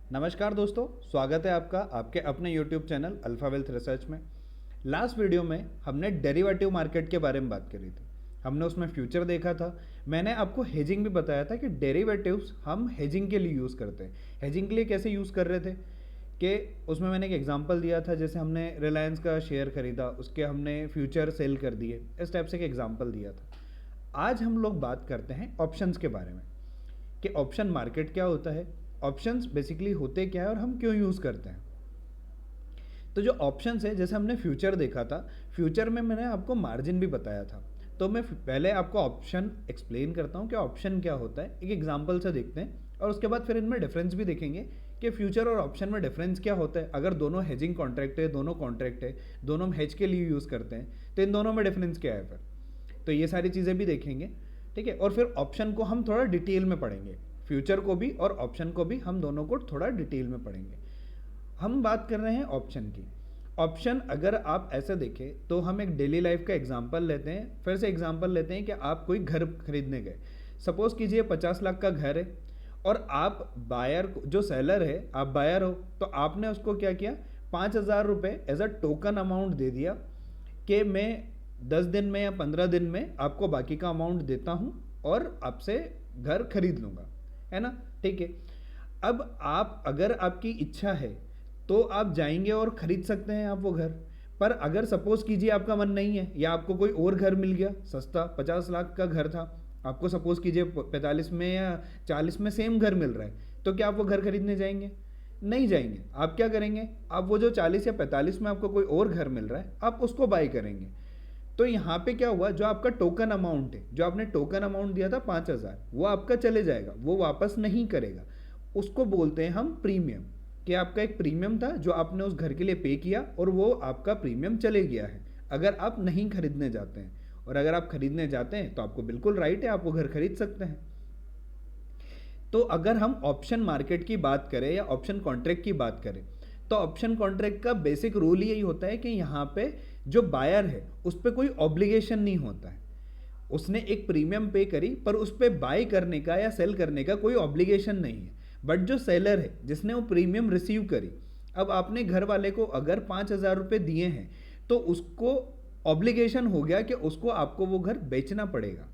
नमस्कार दोस्तों, स्वागत है आपका आपके अपने YouTube channel alpha wealth research में। लास्ट वीडियो में हमने डेरिवेटिव मार्केट के बारे में बात करी थी। हमने उसमें फ्यूचर देखा था। मैंने आपको हेजिंग भी बताया था कि डेरिवेटिव्स हम हेजिंग के लिए यूज़ करते हैं। हेजिंग के लिए कैसे यूज़ कर रहे थे कि उसमें मैंने एक एग्जांपल दिया था, जैसे हमने रिलायंस का शेयर खरीदा, उसके हमने फ्यूचर सेल कर दिए, इस टाइप से एक एग्जांपल दिया था। आज हम लोग बात करते हैं ऑप्शंस के बारे में कि ऑप्शन मार्केट क्या होता है, ऑप्शंस बेसिकली होते क्या है और हम क्यों यूज़ करते हैं। तो जो ऑप्शंस है, जैसे हमने फ्यूचर देखा था, फ्यूचर में मैंने आपको मार्जिन भी बताया था। तो मैं पहले आपको ऑप्शन एक्सप्लेन करता हूँ कि ऑप्शन क्या होता है, एक एग्जांपल से देखते हैं और उसके बाद फिर इनमें डिफरेंस भी देखेंगे कि फ्यूचर और ऑप्शन में डिफरेंस क्या होता है। अगर दोनों हेजिंग कॉन्ट्रैक्ट है, दोनों कॉन्ट्रैक्ट है, दोनों हम हेज के लिए यूज़ करते हैं, तो इन दोनों में डिफरेंस क्या है फिर। तो ये सारी चीज़ें भी देखेंगे, ठीक है। और फिर ऑप्शन को हम थोड़ा डिटेल में पढ़ेंगे, फ्यूचर को भी और ऑप्शन को भी हम दोनों को थोड़ा डिटेल में पढ़ेंगे। हम बात कर रहे हैं ऑप्शन की। ऑप्शन अगर आप ऐसे देखें तो हम एक डेली लाइफ का एग्जांपल लेते हैं। फिर से एग्जांपल लेते हैं कि आप कोई घर खरीदने गए। सपोज कीजिए 50 लाख का घर है और आप बायर, जो सेलर है, आप बायर हो, तो आपने उसको क्या किया, 5,000 रुपये एज अ टोकन अमाउंट दे दिया कि मैं 10 दिन में या 15 दिन में आपको बाकी का अमाउंट देता हूँ और आपसे घर खरीद लूँगा, है ना। ठीक है। अब आप, अगर आपकी इच्छा है तो आप जाएंगे और ख़रीद सकते हैं आप वो घर। पर अगर सपोज़ कीजिए आपका मन नहीं है या आपको कोई और घर मिल गया सस्ता, 50 लाख का घर था, आपको सपोज़ कीजिए 45 में या 40 में सेम घर मिल रहा है, तो क्या आप वो घर खरीदने जाएंगे? नहीं जाएंगे। आप क्या करेंगे, आप वो जो 40 या 45 में आपको कोई और घर मिल रहा है, आप उसको बाई करेंगे। तो यहाँ पे क्या हुआ, जो आपका टोकन अमाउंट है, जो आपने टोकन अमाउंट दिया था 5,000, वो आपका चले जाएगा, वो वापस नहीं करेगा। उसको बोलते हैं हम प्रीमियम, कि आपका एक प्रीमियम था जो आपने उस घर के लिए पे किया और वो आपका प्रीमियम चले गया है, अगर आप नहीं खरीदने जाते हैं। और अगर आप खरीदने जाते हैं तो आपको बिल्कुल राइट है, आप वो घर खरीद सकते हैं। तो अगर हम ऑप्शन मार्केट की बात करें या ऑप्शन कॉन्ट्रैक्ट की बात करें, तो ऑप्शन कॉन्ट्रैक्ट का बेसिक रूल यही होता है कि यहाँ पे जो बायर है उस पर कोई ऑब्लिगेशन नहीं होता है। उसने एक प्रीमियम पे करी पर उस पर बाय करने का या सेल करने का कोई ऑब्लिगेशन नहीं है। बट जो सेलर है जिसने वो प्रीमियम रिसीव करी, अब आपने घर वाले को अगर 5,000 रुपये दिए हैं तो उसको ऑब्लिगेशन हो गया कि उसको आपको वो घर बेचना पड़ेगा,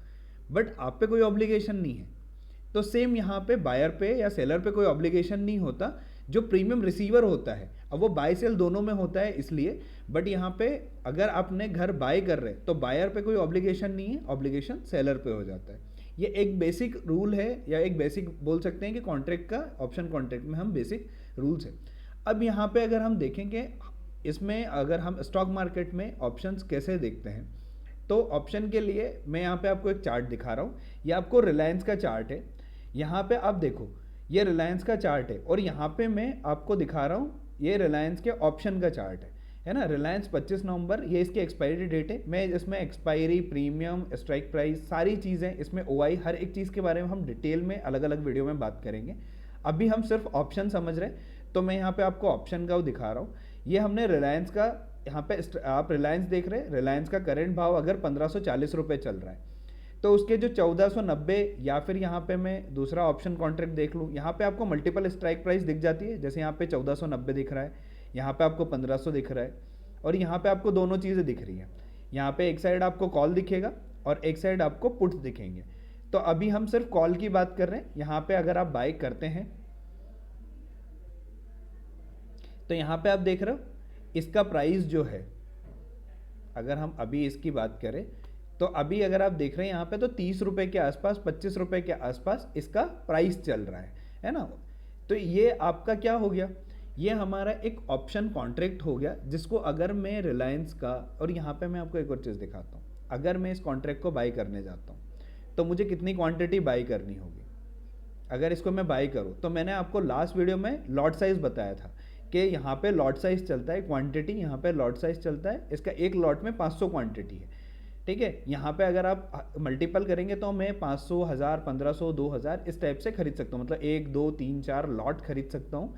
बट आप पे कोई ऑब्लिगेशन नहीं है। तो सेम यहाँ पे बायर पे या सेलर पे कोई ऑब्लिगेशन नहीं होता, जो प्रीमियम रिसीवर होता है। अब वो बाय सेल दोनों में होता है इसलिए, बट यहाँ पे अगर आपने घर बाय कर रहे तो बायर पे कोई ऑब्लिगेशन नहीं है, ऑब्लिगेशन सेलर पे हो जाता है। ये एक बेसिक रूल है या एक बेसिक बोल सकते हैं कि कॉन्ट्रैक्ट का, ऑप्शन कॉन्ट्रैक्ट में हम बेसिक रूल्स है। अब यहाँ पे अगर हम देखेंगे, इसमें अगर हम स्टॉक मार्केट में ऑप्शंस कैसे देखते हैं, तो ऑप्शन के लिए मैं यहाँ पे आपको एक चार्ट दिखा रहा हूँ। ये आपको रिलायंस का चार्ट है। यहाँ पे आप देखो, ये रिलायंस का चार्ट है और यहाँ पे मैं आपको दिखा रहा हूँ, ये रिलायंस के ऑप्शन का चार्ट है ना। रिलायंस 25 नवंबर, ये इसकी एक्सपायरी डेट है। मैं इसमें एक्सपायरी, प्रीमियम, स्ट्राइक प्राइस, सारी चीज़ें इसमें, ओआई, हर एक चीज़ के बारे में हम डिटेल में अलग अलग वीडियो में बात करेंगे। अभी हम सिर्फ ऑप्शन समझ रहे हैं, तो मैं यहाँ पे आपको ऑप्शन का वो दिखा रहा हूँ। ये हमने रिलायंस का, यहाँ पे आप रिलायंस देख रहे हैं, रिलायंस का करेंट भाव अगर 1540 रुपये चल रहा है, तो उसके जो 1490, या फिर यहाँ पे मैं दूसरा ऑप्शन कॉन्ट्रैक्ट देख लूँ, यहाँ पे आपको मल्टीपल स्ट्राइक प्राइस दिख जाती है। जैसे यहाँ पे 1490 दिख रहा है, यहाँ पे आपको 1500 दिख रहा है, और यहाँ पे आपको दोनों चीज़ें दिख रही हैं। यहाँ पे एक साइड आपको कॉल दिखेगा और एक साइड आपको पुट्स दिखेंगे। तो अभी हम सिर्फ कॉल की बात कर रहे हैं। यहाँ पे अगर आप बाय करते हैं तो यहाँ पे आप देख रहे हो इसका प्राइस जो है, अगर हम अभी इसकी बात करें तो अभी अगर आप देख रहे हैं यहाँ पे, तो 30 रुपये के आसपास, 25 रुपये के आसपास इसका प्राइस चल रहा है ना। तो ये आपका क्या हो गया, ये हमारा एक ऑप्शन कॉन्ट्रैक्ट हो गया, जिसको अगर मैं रिलायंस का, और यहाँ पे मैं आपको एक और चीज़ दिखाता हूँ, अगर मैं इस कॉन्ट्रैक्ट को बाई करने जाता हूँ तो मुझे कितनी क्वांटिटी बाई करनी होगी। अगर इसको मैं बाई करूँ तो मैंने आपको लास्ट वीडियो में लॉट साइज़ बताया था कि यहाँ पे लॉट साइज़ चलता है, क्वांटिटी यहाँ पे लॉट साइज़ चलता है। इसका एक लॉट में 500 क्वांटिटी है, ठीक है। यहाँ पे अगर आप मल्टीपल करेंगे तो मैं 500, 1000, 1500, 2000 इस टाइप से खरीद सकता हूँ, मतलब 1, 2, 3, 4 लॉट खरीद सकता हूँ,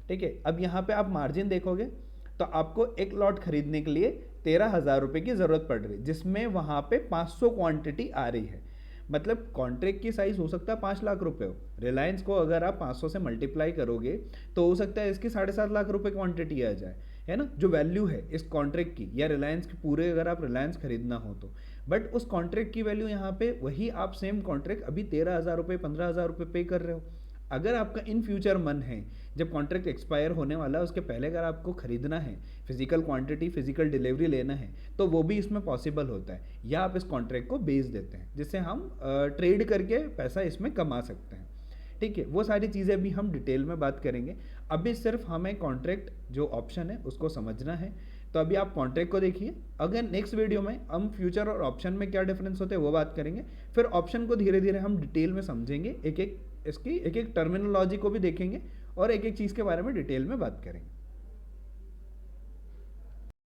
ठीक है। अब यहाँ पे आप मार्जिन देखोगे तो आपको एक लॉट खरीदने के लिए 13,000 रुपये की ज़रूरत पड़ रही है, जिसमें वहाँ पे 500 क्वांटिटी आ रही है। मतलब कॉन्ट्रैक्ट की साइज़ हो सकता है 5 लाख रुपए हो, रिलायंस को अगर आप 500 से मल्टीप्लाई करोगे तो हो सकता है इसकी 7.5 लाख रुपए क्वांटिटी आ जाए, है ना, जो वैल्यू है इस कॉन्ट्रैक्ट की, या रिलायंस की पूरे अगर आप रिलायंस खरीदना हो तो। बट उस कॉन्ट्रैक्ट की वैल्यू यहाँ पे वही आप सेम कॉन्ट्रैक्ट अभी 13,000 रुपये 15,000 रुपये पे कर रहे हो। अगर आपका इन फ्यूचर मन है, जब कॉन्ट्रैक्ट एक्सपायर होने वाला है उसके पहले अगर आपको खरीदना है, फिजिकल क्वांटिटी फिजिकल डिलीवरी लेना है, तो वो भी इसमें पॉसिबल होता है, या आप इस कॉन्ट्रैक्ट को बेच देते हैं जिससे हम ट्रेड करके पैसा इसमें कमा सकते हैं। ठीक है, वो सारी चीज़ें भी हम डिटेल में बात करेंगे। अभी सिर्फ हमें कॉन्ट्रैक्ट जो ऑप्शन है उसको समझना है, तो अभी आप कॉन्ट्रैक्ट को देखिए। अगर नेक्स्ट वीडियो में हम फ्यूचर और ऑप्शन में क्या डिफरेंस होते हैं वो बात करेंगे, फिर ऑप्शन को धीरे धीरे हम डिटेल में समझेंगे, एक एक इसकी एक एक टर्मिनोलॉजी को भी देखेंगे और एक एक चीज़ के बारे में डिटेल में बात करेंगे।